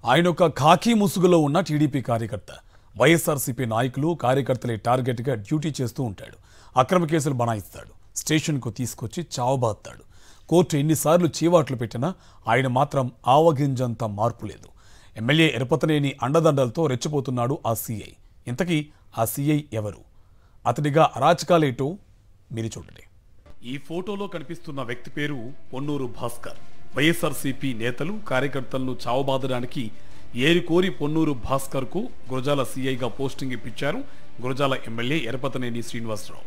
ఆయన ఒక ఖాకీ ముసుగులో ఉన్న టీడీపీ కార్యకర్త. వైఎస్ఆర్సీపీ నాయకులు కార్యకర్తలే టార్గెట్గా డ్యూటీ చేస్తూ ఉంటాడు. అక్రమ కేసులు బనాయిస్తాడు. స్టేషన్కు తీసుకొచ్చి చావబాస్తాడు. కోర్టు ఎన్నిసార్లు చీవాట్లు పెట్టినా ఆయన మాత్రం ఆవగింజంత మార్పు లేదు. ఎమ్మెల్యే ఎరపతనేని అండదండలతో రెచ్చిపోతున్నాడు ఆ సీఐ. ఇంతకీ ఆ సీఐ ఎవరు? అతడిగా అరాచకాలేటో మీరు చూడండి. ఈ ఫోటోలో కనిపిస్తున్న వ్యక్తి పేరు పొన్నూరు భాస్కర్. వైఎస్ఆర్సీపీ నేతలు కార్యకర్తలను చావబాదడానికి ఏరికోరి పొన్నూరు భాస్కర్ కు గురజాల సీఐగా పోస్టింగ్ ఇప్పించారు గురజాల ఎమ్మెల్యే ఎరపతనేని శ్రీనివాసరావు.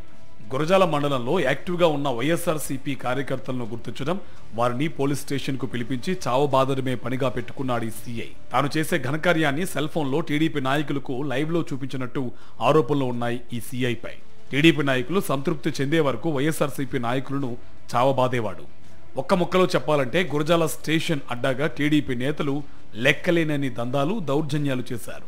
గురజాల మండలంలో యాక్టివ్గా ఉన్న వైఎస్ఆర్సీపీ కార్యకర్తలను గుర్తించడం, వారిని పోలీస్ స్టేషన్ కు పిలిపించి చావబాదడమే పనిగా పెట్టుకున్నాడు ఈ సీఐ. తాను చేసే ఘనకార్యాన్ని సెల్ ఫోన్ లో టీడీపీ నాయకులకు లైవ్ లో చూపించినట్టు ఆరోపణలు ఉన్నాయి ఈ సీఐపై. టీడీపీ నాయకులు సంతృప్తి చెందే వరకు వైఎస్ఆర్సీపీ నాయకులను చావబాదేవాడు. ఒక్క ముక్కలో చెప్పాలంటే గురజాల స్టేషన్ అడ్డాగా టీడీపీ నేతలు లెక్కలేనన్ని దందాలు, దౌర్జన్యాలు చేశారు.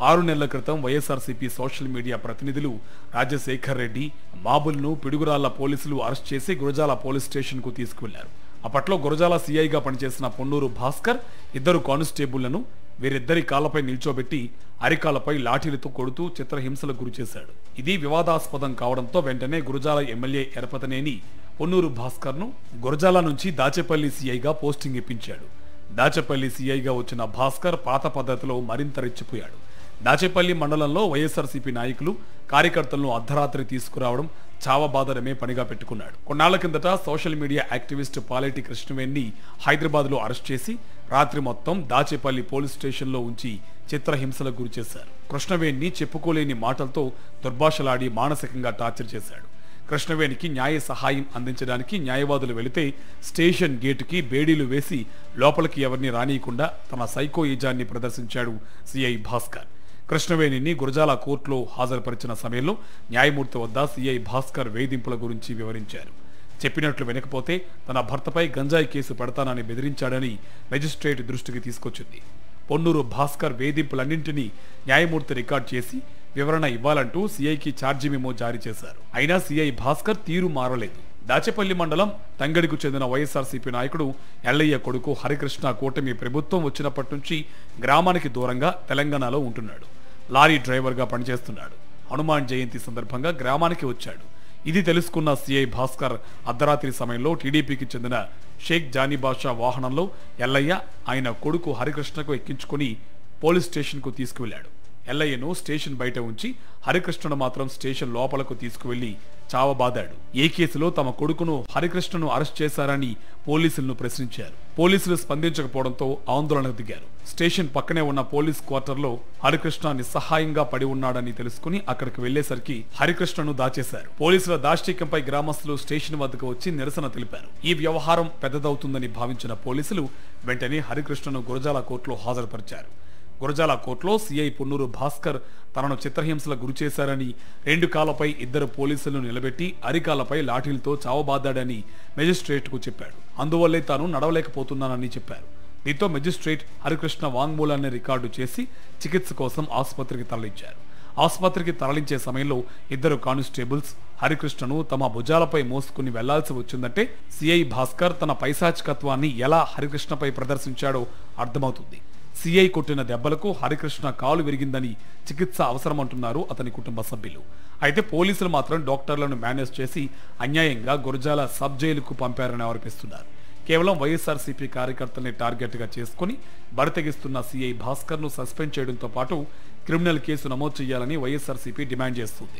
6 నెలల క్రితం వైఎస్ఆర్సీపీ సోషల్ మీడియా ప్రతినిధులు రాజశేఖర్ రెడ్డి, బాబులను పిడుగురాళ్ల పోలీసులు అరెస్ట్ చేసి గురజాల పోలీస్ స్టేషన్ కు తీసుకువెళ్లారు. అప్పట్లో గురజాల సీఐగా పనిచేసిన పొన్నూరు భాస్కర్ 2 కానిస్టేబుళ్లను వీరిద్దరి కాళ్లపై నిల్చోబెట్టి అరికాలపై లాఠీలతో కొడుతూ చిత్రహింసలకు గురిచేశాడు. ఇది వివాదాస్పదం కావడంతో వెంటనే గురజాల ఎమ్మెల్యే ఎరపతనేని పొన్నూరు భాస్కర్ ను గురజాల నుంచి దాచేపల్లి సీఐగా పోస్టింగ్ ఇప్పించాడు. దాచేపల్లి సీఐగా వచ్చిన భాస్కర్ పాత పద్ధతిలో మరింత రెచ్చిపోయాడు. దాచేపల్లి మండలంలో వైఎస్ఆర్సీపీ నాయకులు కార్యకర్తలను అర్ధరాత్రి తీసుకురావడం, చావబాదడమే పనిగా పెట్టుకున్నాడు. కొన్నాళ్ల కిందట సోషల్ మీడియా యాక్టివిస్ట్ పాలేటి కృష్ణవేణిని హైదరాబాద్ లో అరెస్ట్ చేసి రాత్రి మొత్తం దాచేపల్లి పోలీస్ స్టేషన్ లో ఉంచి చిత్రహింసలకు గురిచేశారు. కృష్ణవేణిని చెప్పుకోలేని మాటలతో దుర్భాషలాడి మానసికంగా టార్చర్ చేశాడు. కృష్ణవేణికి న్యాయ సహాయం అందించడానికి న్యాయవాదులు వెళితే స్టేషన్ గేటుకి బేడీలు వేసి లోపలికి ఎవరిని రానియకుండా తన సైకో ఈజాన్ని ప్రదర్శించాడు సీఐ భాస్కర్. కృష్ణవేణిని గురజాల కోర్టులో హాజరుపరిచిన సమయంలో న్యాయమూర్తి వద్ద సీఐ భాస్కర్ వేధింపుల గురించి వివరించారు. చెప్పినట్లు వినకపోతే తన భర్తపై గంజాయి కేసు పెడతానని బెదిరించాడని మెజిస్ట్రేట్ దృష్టికి తీసుకొచ్చింది. పొన్నూరు భాస్కర్ వేధింపులన్నింటినీ న్యాయమూర్తి రికార్డ్ చేసి వివరణ ఇవ్వాలంటూ సీఐకి ఛార్జీ మెమో జారీ చేశారు. అయినా సీఐ భాస్కర్ తీరు మారలేదు. దాచేపల్లి మండలం తంగడికు చెందిన వైఎస్ఆర్సీపీ నాయకుడు ఎల్లయ్య కొడుకు హరికృష్ణ కూటమి ప్రభుత్వం వచ్చినప్పటి నుంచి గ్రామానికి దూరంగా తెలంగాణలో ఉంటున్నాడు. లారీ డ్రైవర్గా పనిచేస్తున్నాడు. హనుమాన్ జయంతి సందర్భంగా గ్రామానికి వచ్చాడు. ఇది తెలుసుకున్న సీఐ భాస్కర్ అర్ధరాత్రి సమయంలో టీడీపీకి చెందిన షేక్ జానీబాషా వాహనంలో ఎల్లయ్య, ఆయన కొడుకు హరికృష్ణకు ఎక్కించుకుని పోలీస్ స్టేషన్ కు తీసుకువెళ్లాడు. ఎల్లయ్యను స్టేషన్ బయట ఉంచి హరికృష్ణను మాత్రం స్టేషన్ లోపలకు తీసుకువెళ్లి చావబాదాడు. ఏ కేసులో తమ కొడుకును హరికృష్ణను అరెస్ట్ చేశారని పోలీసులను ప్రశ్నించారు. పోలీసులు స్పందించకపోవడంతో ఆందోళనకు దిగారు. స్టేషన్ పక్కనే ఉన్న పోలీస్ క్వార్టర్లో హరికృష్ణ నిస్సహాయంగా పడి ఉన్నాడని తెలుసుకుని అక్కడికి వెళ్లేసరికి హరికృష్ణను దాచేశారు. పోలీసుల దాష్టికంపై గ్రామస్తులు స్టేషన్ వద్దకు వచ్చి నిరసన తెలిపారు. ఈ వ్యవహారం పెద్దదవుతుందని భావించిన పోలీసులు వెంటనే హరికృష్ణను గురజాల కోర్టులో హాజరుపరిచారు. గురజాల కోర్టులో సీఐ పొన్నూరు భాస్కర్ తనను చిత్రహింసలకు గురిచేశారని, 2 కాళ్లపై 2 పోలీసులను నిలబెట్టి అరికాలపై లాఠీలతో చావబాదాడని మెజిస్ట్రేట్కు చెప్పాడు. అందువల్లే తాను నడవలేకపోతున్నానని చెప్పారు. దీంతో మెజిస్ట్రేట్ హరికృష్ణ వాంగ్మూలాన్ని రికార్డు చేసి చికిత్స కోసం ఆసుపత్రికి తరలించారు. ఆసుపత్రికి తరలించే సమయంలో 2 కానిస్టేబుల్స్ హరికృష్ణను తమ భుజాలపై మోసుకుని వెళ్లాల్సి వచ్చిందంటే సీఐ భాస్కర్ తన పైశాచికత్వాన్ని ఎలా హరికృష్ణపై ప్రదర్శించాడో అర్థమవుతుంది. సీఐ కొట్టిన దెబ్బలకు హరికృష్ణ కాలు విరిగిందని చికిత్స అవసరమంటున్నారు అతని కుటుంబ సభ్యులు. అయితే పోలీసులు మాత్రం డాక్టర్లను మేనేజ్ చేసి అన్యాయంగా గురజాల సబ్ జైలుకు పంపారని ఆరోపిస్తున్నారు. కేవలం వైఎస్ఆర్సీపీ కార్యకర్తల్ని టార్గెట్ గా చేసుకుని బరితెగిస్తున్న సీఐ భాస్కర్ ను సస్పెండ్ చేయడంతో పాటు క్రిమినల్ కేసు నమోదు చేయాలని వైఎస్ఆర్సీపీ డిమాండ్ చేస్తుంది.